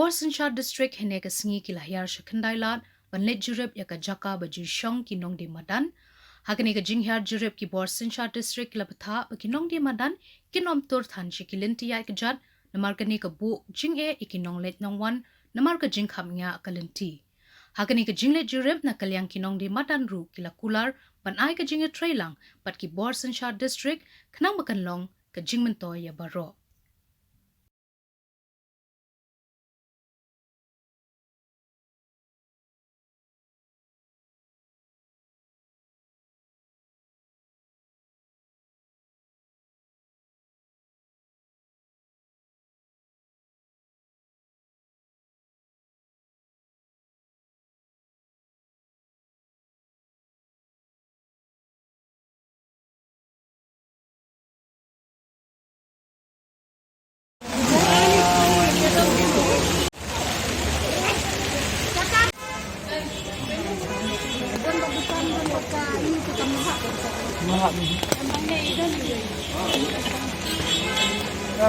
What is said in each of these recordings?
Borsenshar district hene ka singi ki lahyar shakhandailat banlet jurep ya ka jaka baju shong ki nong de madan hakane ka jinghar jurep ki Borsenshar district labtha ba ki nong de madan kinom tur than shikilinti ya ka jat namar ka ne ka bu jinghe ikinong let nong wan namar ka jingkham nya kalinti hakane ka jinglet jurep na kalyang kinong de madan ru kila kular ban ai ka jinghe trailang pat ki Borsenshar district khnang makan long ka jingmento ya baro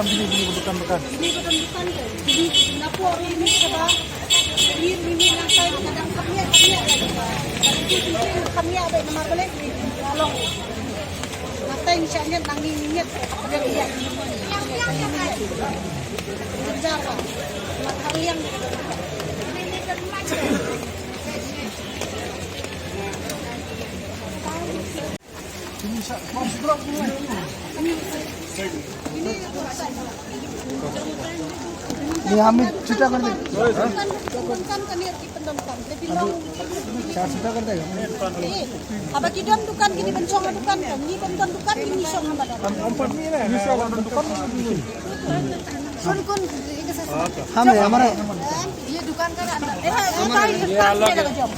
Bini bukan. Ini bukan. Jadi lapor ini apa? Ini lantai kadang kami ada. Kami ada nomor boleh tolong. Lantai misalnya tangi minyak ada dia. Kejar Pak. Hari yang Ini Hamid cerita kan tadi. kan kanir di pendamkan. Tapi long. Saya cerita kan tadi. Apa kidam dukan kini bencong dukan kan. Ni pendam dukan ini song badan. Empat ni lah. Ini saya kan dukan. Sun Hamid हमारा ये दुकान का ada job.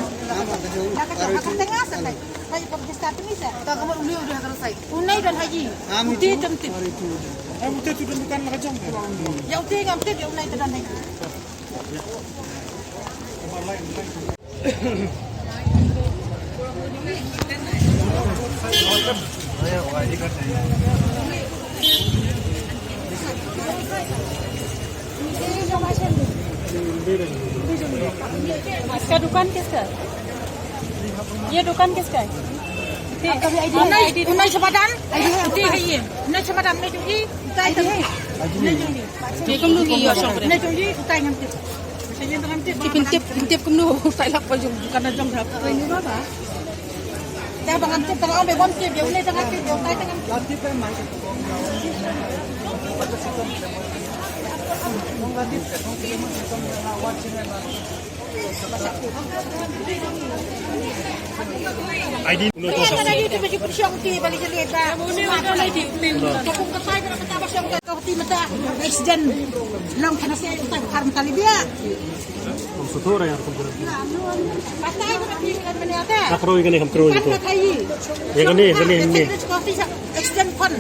Nak tengah santai. Saya pergi start ni saya. Tak kamu udah selesai. Unai dan haji. Uti jemtip. Uti tu dukan macam tu. Ya uti ngamtip ya unai dan haji. इसका दुकान किसका है? ये दुकान किसका है? Unai sepadan. Uti है ये. Unai sepadan नहीं जुड़ी. Utai है. नहीं जुड़ी. Tukang lu iyo song. नहीं जुड़ी. Utai ngamtip. Saya ngamtip. Intip kum lu tai lak pajung bukan jong berapa. Ini apa? Saya bang ngamtip tengah ambil ngamtip. Ya unai tengah ngamtip. Ya utai tengah ngamtip. ID. Kaya na dito ba yung siyang ti balik sa leta. Kung katay na matapos yung kauti mata accident lang kana siya utay karon talibya. Sutura yang kumpulan. Patay ko na pingan man yata. Nakro yung ganyan kamkro Kan ito. matay. Yang ini. Accident kon.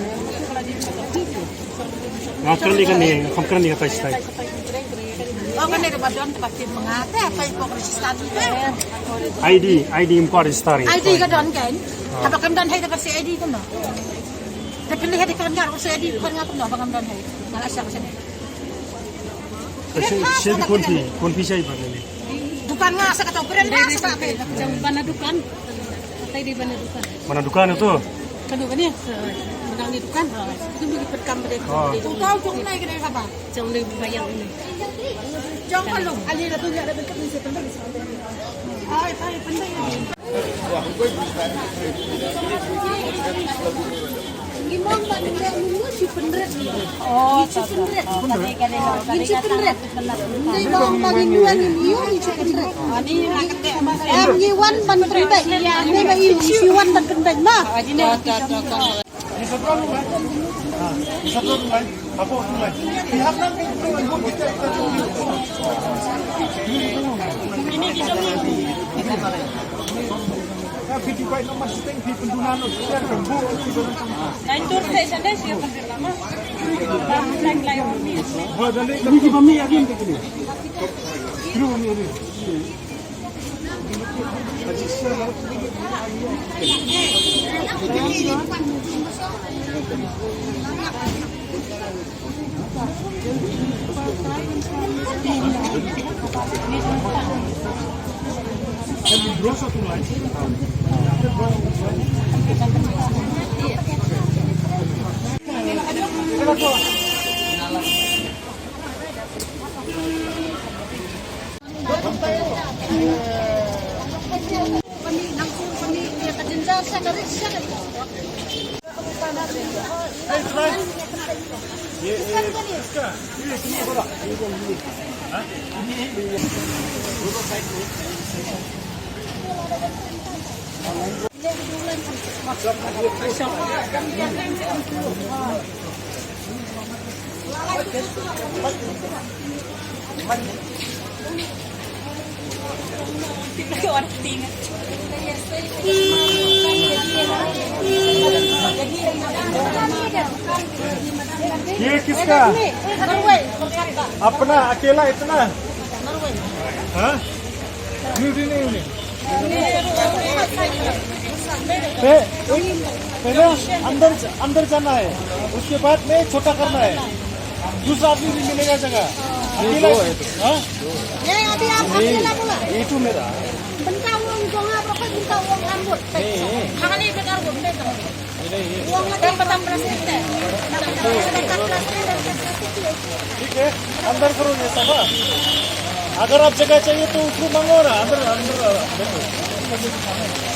Nakro ni kani kamkro ni kapay stay. Oh kan ada badan pakai mengate apa itu resistan itu. ID import story. ID ka don kan. Apa kan dan hay dapat si ID kan no. Tapi ni hadi kan ngar si ID kan ngap no bangam dan hay. Nang asya ko sini. Siya kunpi siya iba nila. Bukan nga sa kataw brenda sa bakit. Jang bana dukan. Katay di bana dukan. Mana dukan itu? Kanu kan ya? Menang di dukan. Itu bagi perkam pada Kung tahu kung nai kena apa? jang le bayang ini. Jong kalong. Ali na tunya ada bentuk ni sependek. Ay pendek. Gimana ba nila nung si pendek? Oh, Si pendek. katay ka nila. Si pendek. Hindi ba ang panginuan niyo si pendek? Ani nakate. Iwan ban pendek. Hindi ba si Iwan ban pendek ba? Isa problem lain. Apa lain? Pihak nang ibu kita Ini di sana. Tapi baik nama seteng di pendunan usia gembu. Lain tur saya sana siya kan lama. Lain. Ini di bumi lagi ni kini. Kru ni ni. Kita orang tinggal. ये किसका अपना अकेला इतना हाँ नहीं पहले अंदर अंदर जाना है उसके बाद में छोटा करना है दूसरा आदमी भी मिलेगा जगह अकेला हाँ Yang abi आप अकेला बोला ये तो मेरा minta uang dong apa kan minta uang rambut jangan ini benar uang betul uang lagi petang plastik ठीक है अंदर करो ये सब हाँ? अगर आप जगह चाहिए तो उसको मांगो ना अंदर अंदर देखो